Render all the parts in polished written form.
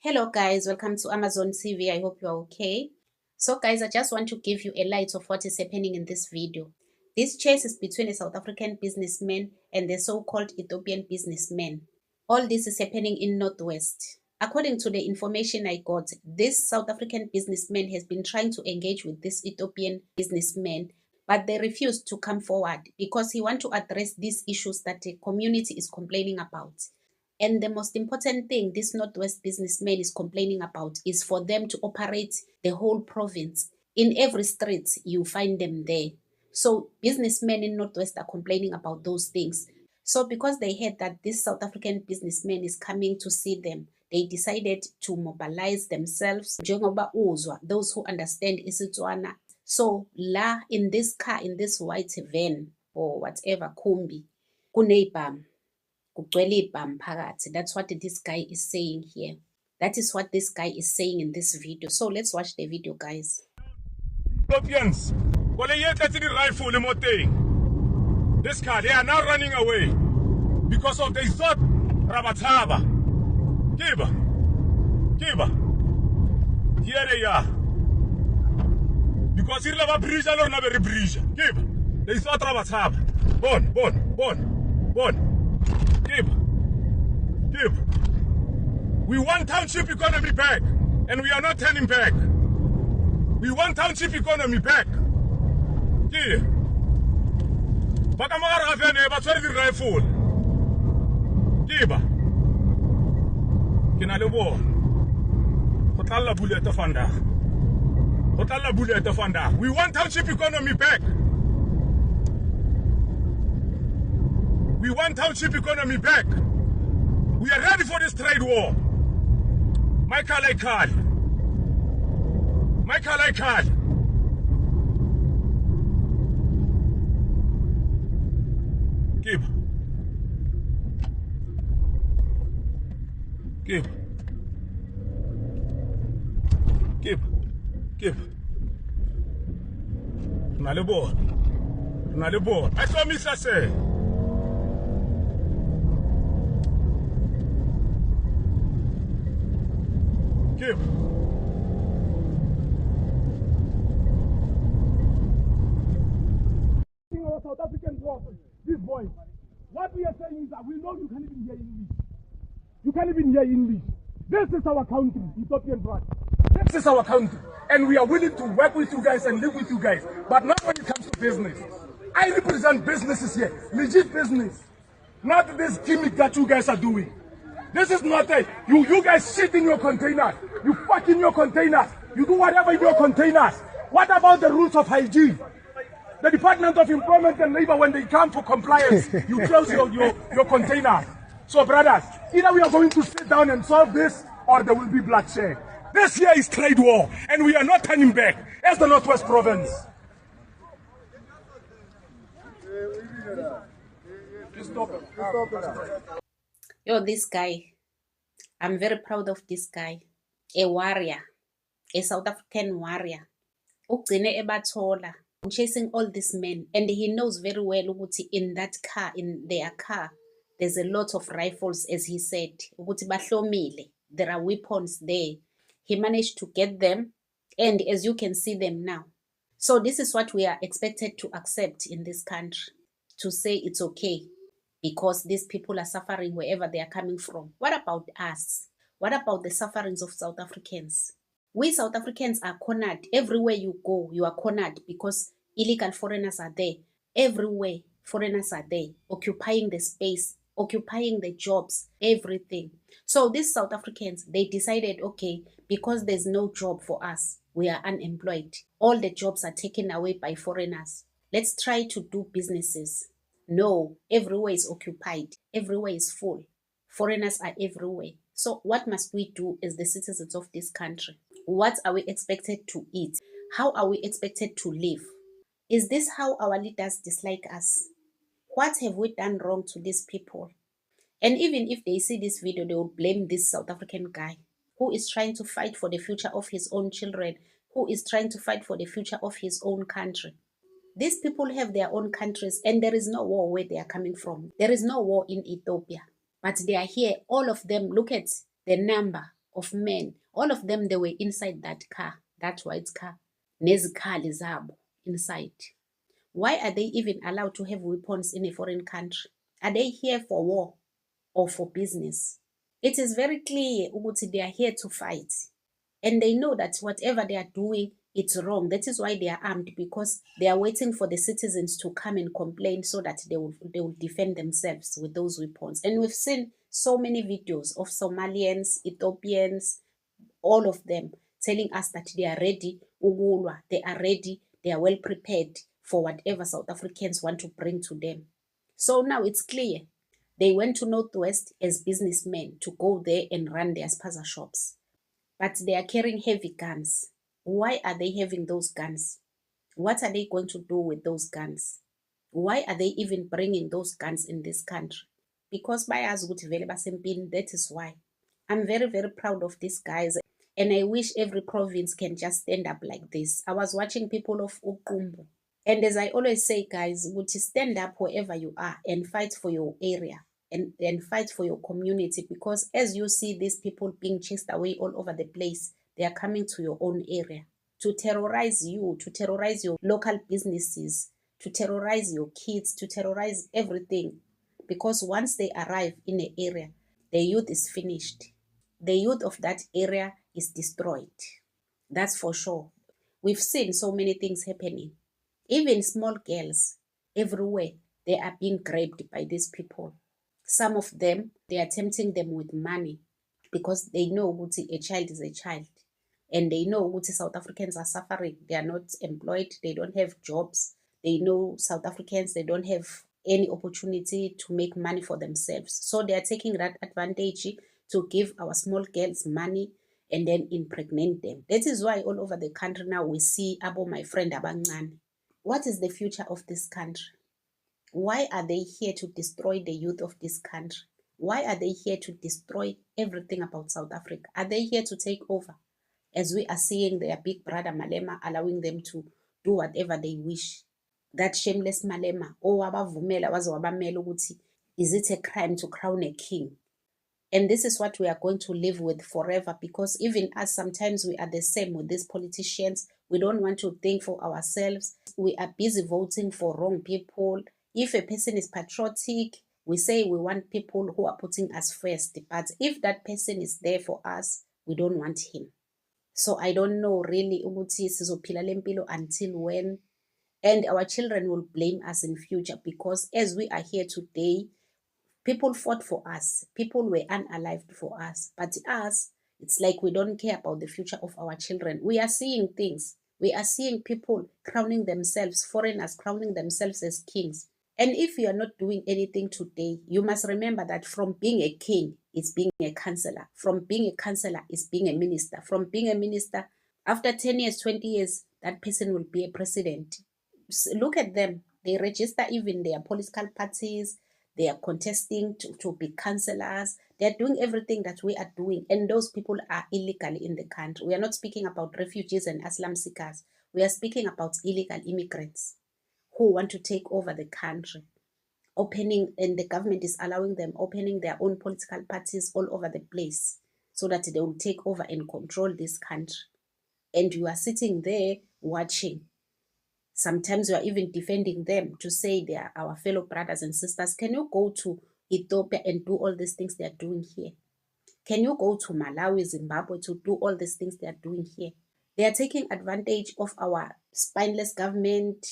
Hello guys, welcome to Amazon TV. I hope you are okay. So guys, I just want to give you a light of what is happening in this video. This chase is between a South African businessman and the so-called Ethiopian businessman. All this is happening in Northwest. According to the information I got, this South African businessman has been trying to engage with this Ethiopian businessman, but they refused to come forward because he wants to address these issues that the community is complaining about. And the most important thing this Northwest businessman is complaining about is for them to operate the whole province. In every street, you find them there. So businessmen in Northwest are complaining about those things. So because they heard that this South African businessman is coming to see them, they decided to mobilize themselves. Njengoba uzwa, those who understand isiTswana. So la in this car, in this white van or whatever, kumbi, kuneyibhamu. That's what this guy is saying here. That is what this guy is saying in this video. So let's watch the video, guys. Ethiopians, this car, they are now running away because of they thought Rabataba. Kiba. Here they are. Because here lava bridge or never bridge. Kiba. They thought Rabataba. Bon. Give. We want township economy back, and we are not turning back. We want township economy back. Give. Bakamara Avene, but where the rifle? Give. Kinalebo. Hotala bullet of Fanda. We want township economy back. We want township economy back. We are ready for this trade war. Michael Aikad. Give. Nalebo. I saw Mr. say. Give. Our South African these boys. What we are saying is that we know you can't even hear English. You can't even hear English. This is our country, Ethiopian brother. This is our country. And we are willing to work with you guys and live with you guys. But not when it comes to business. I represent businesses here. Legit business. Not this gimmick that you guys are doing. This is not a, you guys shit in your containers. You fuck in your containers. You do whatever in your containers. What about the rules of hygiene? The Department of Employment and Labor, when they come for compliance, you close your containers. So brothers, either we are going to sit down and solve this, or there will be bloodshed. This here is trade war, and we are not turning back as the Northwest Province. Yo, this guy, I'm very proud of this guy. A warrior, a South African warrior. Ugcine ebathola, chasing all these men, and he knows very well ukuthi in that car, in their car, there's a lot of rifles, as he said. Ukuthi bahlomile, there are weapons there. He managed to get them, and as you can see them now. So this is what we are expected to accept in this country, to say it's okay, because these people are suffering wherever they are coming from. What about us? What about the sufferings of South Africans? We South Africans are cornered. Everywhere you go, you are cornered because illegal foreigners are there. Everywhere, foreigners are there, occupying the space, occupying the jobs, everything. So these South Africans, they decided, okay, because there's no job for us, we are unemployed. All the jobs are taken away by foreigners. Let's try to do businesses. No, everywhere is occupied. Everywhere is full. Foreigners are everywhere. So what must we do as the citizens of this country? What are we expected to eat? How are we expected to live? Is this how our leaders dislike us? What have we done wrong to these people? And even if they see this video, they will blame this South African guy who is trying to fight for the future of his own children, who is trying to fight for the future of his own country. These people have their own countries, and there is no war where they are coming from. There is no war in Ethiopia. But they are here, all of them. Look at the number of men. All of them, they were inside that car, that white car. Nezikhali zabo inside. Why are they even allowed to have weapons in a foreign country? Are they here for war or for business? It is very clear ukuthi they are here to fight. And they know that whatever they are doing, it's wrong. That is why they are armed, because they are waiting for the citizens to come and complain so that they will defend themselves with those weapons. And we've seen so many videos of Somalians, Ethiopians, all of them telling us that they are ready, ukulwa, they are ready, they are well prepared for whatever South Africans want to bring to them. So now it's clear. They went to Northwest as businessmen to go there and run their spaza shops. But they are carrying heavy guns. Why are they having those guns? What are they going to do with those guns? Why are they even bringing those guns in this country? Because bayazi ukuthi vele basempini, that is why. I'm very, very proud of these guys. And I wish every province can just stand up like this. I was watching people of Uqumbu. And as I always say, guys, would you stand up wherever you are and fight for your area and fight for your community? Because as you see these people being chased away all over the place, they are coming to your own area to terrorize you, to terrorize your local businesses, to terrorize your kids, to terrorize everything. Because once they arrive in an area, the youth is finished. The youth of that area is destroyed. That's for sure. We've seen so many things happening. Even small girls everywhere, they are being grabbed by these people. Some of them, they are tempting them with money because they know ukuthi a child is a child. And they know ukuthi South Africans are suffering. They are not employed. They don't have jobs. They know South Africans, they don't have any opportunity to make money for themselves. So they are taking that advantage to give our small girls money and then impregnate them. That is why all over the country now we see abo my friend abancane. What is the future of this country? Why are they here to destroy the youth of this country? Why are they here to destroy everything about South Africa? Are they here to take over? As we are seeing their big brother Malema allowing them to do whatever they wish. That shameless Malema, wabavumela waze wabamela ukuthi, is it a crime to crown a king? And this is what we are going to live with forever, because even us, sometimes we are the same with these politicians. We don't want to think for ourselves. We are busy voting for wrong people. If a person is patriotic, we say we want people who are putting us first. But if that person is there for us, we don't want him. So I don't know really ukuthi sizophila le mpilo until when. And our children will blame us in future, because as we are here today, people fought for us. People were unalived for us. But us, it's like we don't care about the future of our children. We are seeing things. We are seeing people crowning themselves, foreigners crowning themselves as kings. And if you are not doing anything today, you must remember that from being a king is being a councillor. From being a councillor is being a minister. From being a minister, after 10 years, 20 years, that person will be a president. Look at them. They register even their political parties. They are contesting to be councillors. They are doing everything that we are doing. And those people are illegally in the country. We are not speaking about refugees and asylum seekers. We are speaking about illegal immigrants who want to take over the country. And the government is allowing them opening their own political parties all over the place so that they will take over and control this country. And you are sitting there watching. Sometimes you are even defending them to say they are our fellow brothers and sisters. Can you go to Ethiopia and do all these things they are doing here? Can you go to Malawi, Zimbabwe to do all these things they are doing here? They are taking advantage of our spineless government.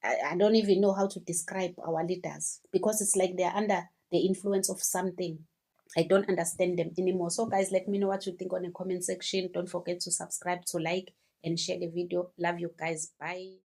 I don't even know how to describe our leaders, because it's like they're under the influence of something. I don't understand them anymore. So guys, let me know what you think on the comment section. Don't forget to subscribe, to like and share the video. Love you guys. Bye.